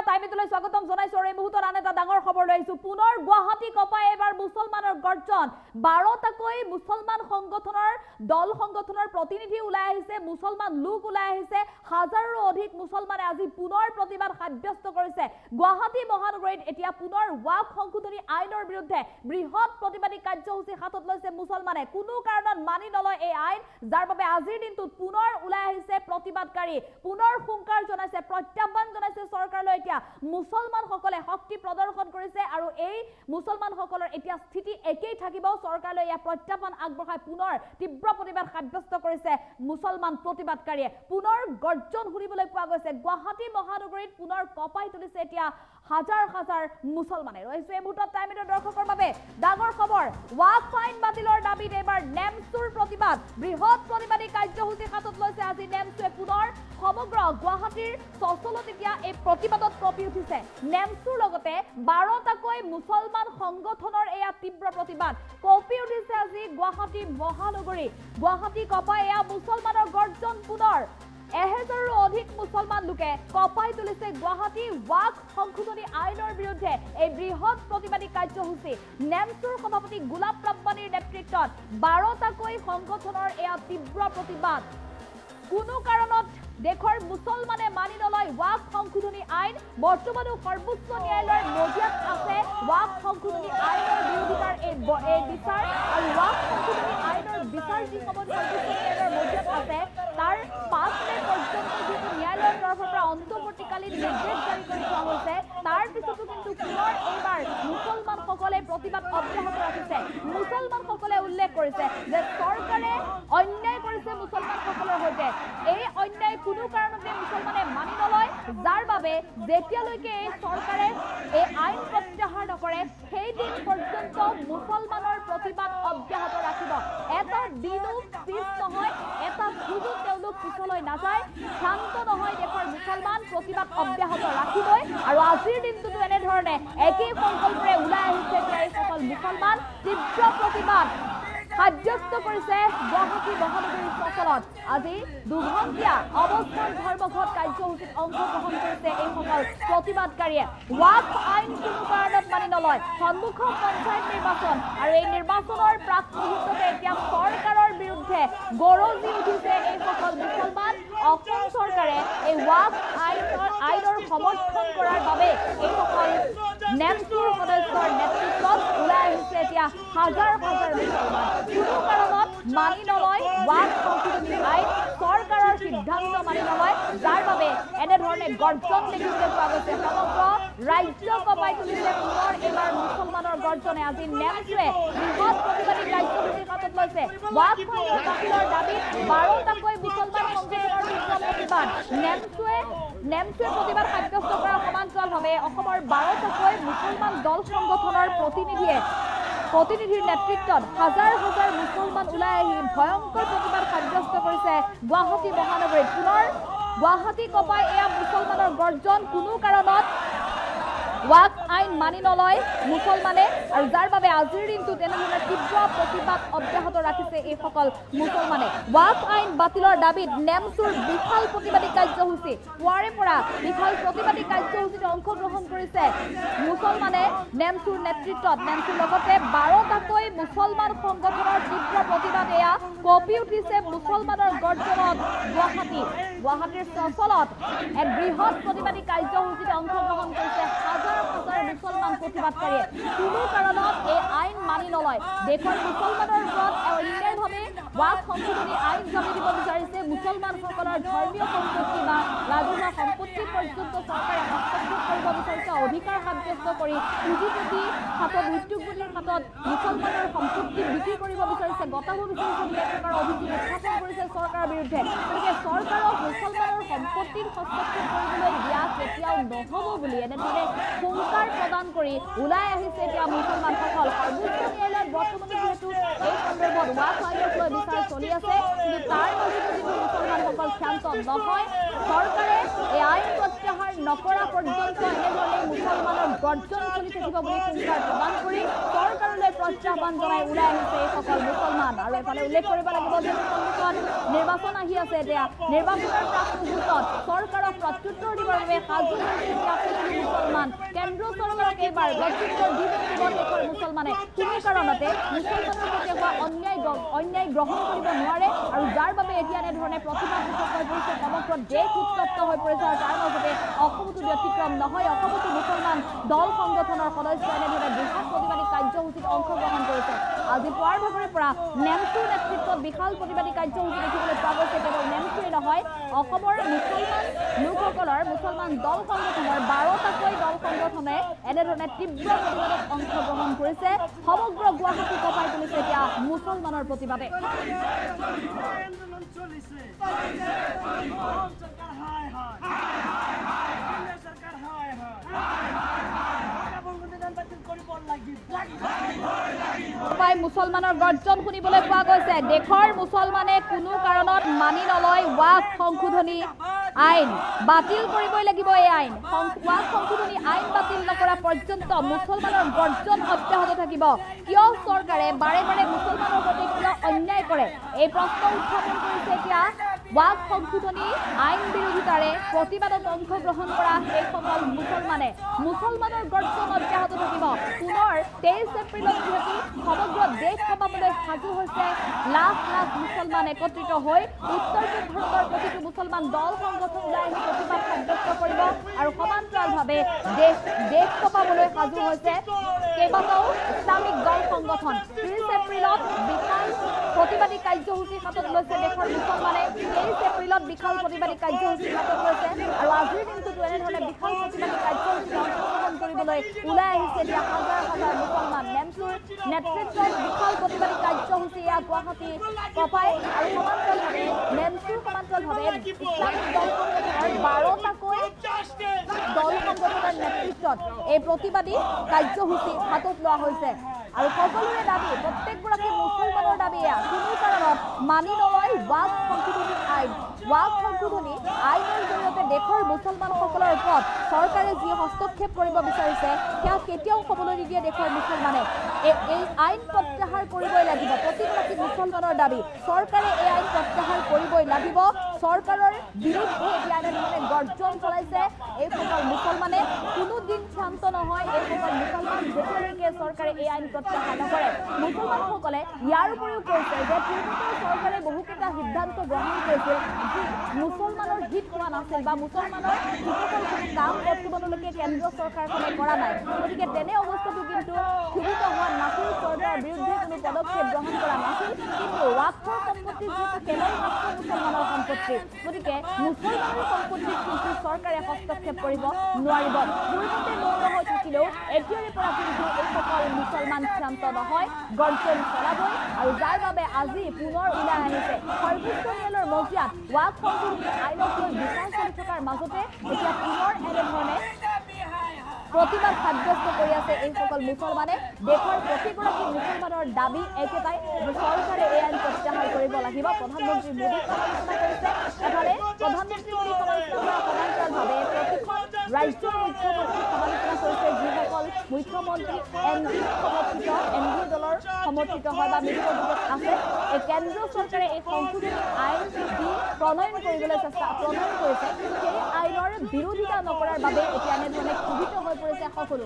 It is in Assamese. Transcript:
টাইমিটোলৈ স্বাগতম জনাইছো এই মুহূৰ্তত আন এটা ডাঙৰ খবৰ লৈ আহিছো পুনৰ গুৱাহাটী কপাই এবাৰ মুছলমানৰ গৰ্জন 12টাকৈ মুছলমান সংগঠনৰ দল সংগঠনৰ প্ৰতিনিধি ওলাই আহিছে মুছলমান লোক ওলাই আহিছে হাজাৰৰো অধিক মুছলমানে আজি পুনৰ প্ৰতিবাদ সাব্যস্ত কৰিছে গুৱাহাটী মহানগৰীত এতিয়া পুনৰ ওয়াক সংশোধনী আইনৰ বিৰুদ্ধে বৃহৎ প্ৰতিবাদী কাৰ্যসূচী হাতত লৈছে মুছলমানে কোনো কাৰণত মানি নলয় এই আইন যাৰ বাবে আজিৰ দিনটোত পুনৰ ওলাই আহিছে প্ৰতিবাদকাৰী পুনৰ হুংকাৰ জনাইছে প্ৰত্যাহ্বান জনাইছে চৰকাৰলৈ এতিয়া মুছলমানসকলে শক্তি প্ৰদৰ্শন কৰিছে আৰু এই মুছলমানসকলৰ এতিয়া স্থিতি একেই থাকিব চৰকাৰলৈ ইয়া প্ৰত্যাহ্বান আগবঢ়াই পুনৰ তীব্ৰ প্ৰতিবাদ সাব্যস্ত কৰিছে মুছলমান প্ৰতিবাদকাৰীয়ে পুনৰ গৰ্জন শুনিবলৈ পোৱা গৈছে গুৱাহাটী মহানগৰীত পুনৰ কপাই তুলিছে এতিয়া হাজাৰ হাজাৰ মুছলমানে ৰৈছে এই মুহূৰ্তত টাইমিটোৰ দৰ্শকৰ বাবে ডাঙৰ খবৰ ওয়াক ফাইন বাতিলৰ দাবীত এবাৰ নেমচুৰ প্ৰতিবাদ বৃহৎ প্ৰতিবাদী কাৰ্যসূচী হাতত লৈছে আজি নেমচুৱে পুনৰ সমগ্ৰ গুৱাহাটীৰ চচলত এতিয়া এই প্ৰতিবাদত কঁপি উঠিছে নেমচুৰ লগতে 12টাকৈ মুছলমান সংগঠনৰ এয়া তীব্ৰ প্ৰতিবাদ কঁপি উঠিছে আজি গুৱাহাটী মহানগৰী গুৱাহাটী কপাই এয়া মুছলমানৰ গৰ্জন পুনৰ 1000ৰো অধিক মুছলমান লোকে কপাই তুলিছে গুৱাহাটী ওয়াক সংশোধনী আইনৰ বিৰুদ্ধে এই বৃহৎ প্ৰতিবাদী কাৰ্যসূচী নেমচুৰ সভাপতি গোলাপ ৰাব্বানীৰ নেতৃত্বত 12টাকৈ সংগঠনৰ এয়া তীব্ৰ প্ৰতিবাদ কোনো কাৰণত দেশৰ মুছলমানে মানি নলয় ওয়াক সংশোধনী আইন বৰ্তমানো সৰ্বোচ্চ ন্যায়ালয়ৰ মজিয়াত আছে ওয়াক সংশোধনী আইনৰ বিৰোধিতাৰ এই বিচাৰ আৰু ওয়াক সংশোধনী আইনৰ বিচাৰ যি সময়ত সৰ্বোচ্চ ন্যায়ালয়ৰ মজিয়াত আছে তাৰ 5 মে পৰ্যন্ত যিটো ন্যায়ালয়ৰ তৰফৰ পৰা অন্তৱৰ্তীকালীন নিৰ্দেশ জাৰি কৰি থোৱা হৈছে তাৰ পিছতো কিন্তু পুনৰ এইবাৰ মুছলমানসকলে প্ৰতিবাদ অব্যাহত ৰাখিছে মুছলমানসকলে উল্লেখ কৰিছে যে চৰকাৰে অন্যায় কৰিছে মুছলমানসকলৰ সৈতে এই অন্যায় কোনো কাৰণতে মুছলমানে মানি নলয় যাৰ বাবে যেতিয়ালৈকে এই চৰকাৰে এই আইন প্ৰত্যাহাৰ নকৰে সেই দিন পৰ্যন্ত মুছলমানৰ প্ৰতিবাদ অব্যাহত ৰাখিব এটা দিনো পিছ নহয় এটা সুযোগ তেওঁলোক পিছলৈ নাযায় শান্ত নহয় দেশৰ মুছলমান প্ৰতিবাদ অব্যাহত ৰাখিবই আৰু আজিৰ দিনটোতো এনেধৰণে একেই সংকল্পৰে ওলাই আহিছে এই সকল মুছলমান তীব্ৰ প্ৰতিবাদ সাব্যস্ত কৰিছে গুৱাহাটী মহানগৰীৰ চচলত আজি দুঘণ্টীয়া অৱস্থান ধৰ্মঘট কাৰ্যসূচীত অংশগ্ৰহণ কৰিছে এই সকল প্ৰতিবাদকাৰীয়ে ওয়াক আইন কোনো কাৰণত মানি নলয় সন্মুখত পঞ্চায়ত নিৰ্বাচন আৰু এই নিৰ্বাচনৰ প্ৰাক মুহূৰ্ততে এতিয়া চৰকাৰৰ বিৰুদ্ধে গৰজি উঠিছে এই সকল মুছলমান অসম চৰকাৰে এই ওয়াক আইনৰ সমৰ্থন কৰাৰ বাবে এই সকল নেমচুৰ সদস্যৰ নেতৃত্বত ওলাই আহিছে এতিয়া হাজাৰ হাজাৰ মুছলমান কোনো কাৰণত মানি নলয় ওয়াক সংশোধনী আইন চৰকাৰৰ সিদ্ধান্ত মানি নলয় যাৰ বাবে এনেধৰণে গৰ্জন দেখিবলৈ পোৱা গৈছে সমগ্ৰ ৰাজ্য কঁপাই তুলিছে পুনৰ এইবাৰ মুছলমানৰ গৰ্জনে আজি নেমচুৱে বৃহৎ প্ৰতিবাদী কাৰ্যসূচী হাতত লৈছে ওয়াক ফাইনৰ বাতিলৰ দাবীত 12টাকৈ মুছলমান সংগঠনৰ তীব্ৰ প্ৰতিবাদ নেমচুৱে প্ৰতিবাদ সাব্যস্ত কৰাৰ সমান্তৰালভাৱে অসমৰ 12টাকৈ মুছলমান দল সংগঠনৰ প্ৰতিনিধিৰ নেতৃত্বত হাজাৰ হাজাৰ মুছলমান ওলাই আহি ভয়ংকৰ প্ৰতিবাদ সাব্যস্ত কৰিছে গুৱাহাটী মহানগৰীত পুনৰ গুৱাহাটী কপাই এয়া মুছলমানৰ গৰ্জন কোনো কাৰণত ওয়াক আইন মানি নলয় মুছলমানে আৰু যাৰ বাবে আজিৰ দিনটো তেনেধৰণে তীব্ৰ প্ৰতিবাদ অব্যাহত ৰাখিছে এই সকল মুছলমানে ওয়াক আইন বাতিলৰ দাবীত নেমচুৰ বিশাল প্ৰতিবাদী কাৰ্যসূচী পুৱাৰে পৰা বিশাল প্ৰতিবাদী কাৰ্যসূচীত অংশগ্ৰহণ কৰিছে মুছলমানে নেমচুৰ নেতৃত্বত নেমচুৰ লগতে 12টাকৈ মুছলমান সংগঠনৰ তীব্ৰ প্ৰতিবাদ এয়া কঁপি উঠিছে মুছলমানৰ গৰ্জনত গুৱাহাটীৰ চচলত এক বৃহৎ প্ৰতিবাদী কাৰ্যসূচীত অংশগ্ৰহণ কৰিছে হাজাৰ হাজাৰ মুছলমান প্ৰতিবাদকাৰীয়ে কোনো কাৰণত এই আইন মানি নলয় দেশৰ মুছলমানৰ ওপৰত অন্যায়ভাৱে ওয়াক সংশোধনী আইন জাৰি দিব বিচাৰিছে মুছলমানসকলৰ ধৰ্মীয় সম্পত্তি বা ৰাজহুৱা সম্পত্তি পৰ্যন্ত চৰকাৰে হস্তক্ষেপ কৰিব বিচাৰিছে অধিকাৰ সাব্যস্ত কৰি পুঁজিপতি হাতত উদ্যোগপতিৰ হাতত মুছলমানৰ সম্পত্তি বিক্ৰী কৰিব বিচাৰিছে গতাব বিচাৰিছে বুলি এক প্ৰকাৰৰ অভিযোগ উত্থাপন কৰিছে চৰকাৰৰ বিৰুদ্ধে গতিকে চৰকাৰক মুছলমানৰ সম্পত্তিৰ হস্তক্ষেপ কৰিবলৈ দিয়া কেতিয়াও নহ'ব বুলি এনেদৰে হুংকাৰ প্ৰদান কৰি ওলাই আহিছে এতিয়া মুছলমানসকল সৰ্বোচ্চ ন্যায়ালয়ত বৰ্তমানে যিহেতু এই সন্দৰ্ভত ওয়াক আইনক লৈ বিচাৰ চলি আছে কিন্তু তাৰ মাজতো যিটো মুছলমানসকল ক্ষান্ত নহয় চৰকাৰে এই আইন প্ৰত্যাহাৰ নকৰা পৰ্যন্ত এনেধৰণে মুছলমানৰ গৰ্জন চলি থাকিব বুলি হুংকাৰ প্ৰদান কৰি চৰকাৰলৈ প্ৰত্যাহ্বান জনাই ওলাই আহিছে এই সকল মুছলমান আৰু এফালে উল্লেখ কৰিব লাগিব যে সন্মুখত নিৰ্বাচন আহি আছে এতিয়া নিৰ্বাচনৰ প্ৰাক মুহূৰ্তত চৰকাৰক প্ৰত্যুত্তৰ দিবৰ বাবে সাজু হৈছে এবাৰ গণতন্ত্ৰৰ দ্বিতীয় দেশৰ মুছলমানে কোনো কাৰণতে মুছলমানৰ প্ৰতি হোৱা অন্যায় গ্ৰহণ কৰিব নোৱাৰে আৰু যাৰ বাবে এতিয়া এনেধৰণে প্ৰতিবাদ হৈ পৰিছে সমগ্ৰ দেশ উত্তপ্ত হৈ পৰিছে আৰু তাৰ মাজতে অসমতো ব্যতিক্ৰম নহয় অসমতো মুছলমান দল সংগঠনৰ সদস্য এনেধৰণে বৃহৎ প্ৰতিবাদী কাৰ্যসূচীত অংশগ্ৰহণ কৰিছে আজি পুৱাৰ ভাগৰে পৰা নেমচুৰ নেতৃত্বত বিশাল প্ৰতিবাদী কাৰ্যসূচী দেখিবলৈ পোৱা গৈছে কেৱল নেমচুৰে নহয় অসমৰ মুছলমান লোকসকলৰ মুছলমান দল সংগঠনৰ 12টাকৈ দল সংগঠনে এনেধৰণে তীব্ৰ প্ৰতিবাদত অংশগ্ৰহণ কৰিছে সমগ্ৰ গুৱাহাটী কঁপাই তুলিছে এতিয়া মুছলমানৰ প্ৰতিবাদে মুছলমানৰ গৰ্জন শুনিবলৈ পোৱা গৈছে দেশৰ মুছলমানে কোনো কাৰণত মানি নলয় ৱাক্ফ সংশোধনী আইন বাতিল কৰিবই লাগিব এই আইন ৱাক্ফ সংশোধনী আইন বাতিল নকৰা পৰ্যন্ত মুছলমানৰ গৰ্জন অব্যাহত থাকিব কিয় চৰকাৰে বাৰে বাৰে মুছলমানৰ প্ৰতি কিয় অন্যায় কৰে এই প্ৰশ্ন উত্থাপন কৰিছে এতিয়া ৱাক্ফ সংশোধনী আইন বিৰোধিতাৰে প্ৰতিবাদত অংশগ্ৰহণ কৰা সেইসকল মুছলমানৰ গৰ্জন অব্যাহত থাকিব পুনৰ 23 এপ্ৰিলত যিহেতু সমগ্ৰ দেশ কঁপাবলৈ সাজু হৈছে লাখ লাখ মুছলমান একত্ৰিত হৈ উত্তৰ পূব ভাৰতৰ প্ৰতিটো মুছলমান দল সংগঠন ওলাই আহি প্ৰতিবাদ সাব্যস্ত কৰিব আৰু সমান্তৰালভাৱে দেশ কঁপাবলৈ সাজু হৈছে কেইবাটাও ইছলামিক দল সংগঠন 30 এপ্ৰিলত বিশাল প্ৰতিবাদী কাৰ্যসূচী হাতত লৈছে দেশৰ মুছলমানে 23 এপ্ৰিলত বিশাল প্ৰতিবাদী কাৰ্যসূচী হাতত লৈছে আৰু আজিৰ দিনটোতো এনেধৰণে বিশাল প্ৰতিবাদী কাৰ্যসূচীত অংশগ্ৰহণ কৰিবলৈ ওলাই আহিছে এতিয়া হাজাৰ হাজাৰ মুছলমান নেমচুৰ নেতৃত্বত বিশাল প্ৰতিবাদী কাৰ্যসূচী এয়া গুৱাহাটী কঁপাই আৰু সমান্তৰালভাৱে নেমচুৰ সমান্তৰালভাৱে ইছলামিক দল সংগঠনৰ 12টাকৈ দল সংগঠনৰ নেতৃত্বত এই প্ৰতিবাদী কাৰ্যসূচী হাতত লোৱা হৈছে আৰু সকলোৰে দাবী প্ৰত্যেকগৰাকী মুছলমানৰ দাবী এয়া কোনো কাৰণত মানি নলয় ৱাক্ফ সংশোধনী আইন ৱাক্ফ সংশোধনী আইনৰ জৰিয়তে দেশৰ মুছলমানসকলৰ ওপৰত চৰকাৰে যি হস্তক্ষেপ কৰিব বিচাৰিছে সেয়া কেতিয়াও হ'বলৈ নিদিয়ে দেশৰ মুছলমানে এই আইন প্ৰত্যাহাৰ কৰিবই লাগিব প্ৰতিগৰাকী মুছলমানৰ দাবী চৰকাৰে এই আইন প্ৰত্যাহাৰ কৰিবই লাগিব চৰকাৰৰ বিৰুদ্ধে এতিয়া এনেধৰণে গৰ্জন চলাইছে এইসকল মুছলমানে কোনোদিন শান্ত নহয় এইসকল মুছলমান যেতিয়ালৈকে চৰকাৰে এই আইন প্ৰত্যাহাৰ নকৰে মুছলমানসকলে ইয়াৰ উপৰিও কৈছে যে পূৰ্বতে চৰকাৰে বহুকেইটা সিদ্ধান্ত গ্ৰহণ কৰিছিল যি মুছলমানৰ হিত হোৱা নাছিল বা মুছলমানৰ হিতকৰ কোনো কাম বৰ্তমানলৈকে কেন্দ্ৰীয় চৰকাৰখনে কৰা নাই গতিকে তেনে অৱস্থাটো কিন্তু ক্ষুভিত হোৱা নাছিল চৰকাৰৰ বিৰুদ্ধে কোনো পদক্ষেপ গ্ৰহণ কৰা নাছিল কিন্তু ৱাক্ফৰ সম্পত্তি যিহেতু কেৱল মাত্ৰ মুছলমানৰ সম্পত্তি গতিকে মুছলমানৰ সম্পত্তিত কিন্তু চৰকাৰে হস্তক্ষেপ কৰিব নোৱাৰিব পূৰ্বতে মৌন হৈ থাকিলেও এতিয়াৰে পৰা কিন্তু এইসকল মুছলমান শান্ত নহয় গৰ্জন চলাবই আৰু যাৰ বাবে আজি পুনৰ ওলাই আহিছে সৰ্বোচ্চ ন্যায়ালয়ৰ মজিয়াত ৱাক্ফ সংশোধনী আইনক লৈ বিচাৰ চলি থকাৰ মাজতে এতিয়া পুনৰ এনেধৰণে প্ৰতিবাদ সাব্যস্ত কৰি আছে এইসকল মুছলমানে দেশৰ প্ৰতিগৰাকী মুছলমানৰ দাবী একেটাই যে চৰকাৰে এই আইন প্ৰত্যাহাৰ কৰিব লাগিব প্ৰধানমন্ত্ৰী মোদীক সমালোচনা কৰিছে এফালে প্ৰধানমন্ত্ৰী মোদীক সমালোচনা কৰা সমান্তৰালভাৱে প্ৰতিখন ৰাজ্যৰ মুখ্যমন্ত্ৰীক সমালোচনা কৰিছে যিসকল মুখ্যমন্ত্ৰী এনডিএ দলৰ সমৰ্থিত হয় বা মিত্ৰজোঁটত আছে এই কেন্দ্ৰীয় চৰকাৰে এই সংশোধনী আইন যি প্ৰণয়ন কৰিছে সেই আইনৰ বিৰোধিতা নকৰাৰ বাবে এতিয়া এনেধৰণে ক্ষুভিত হৈ পৰিছে সকলো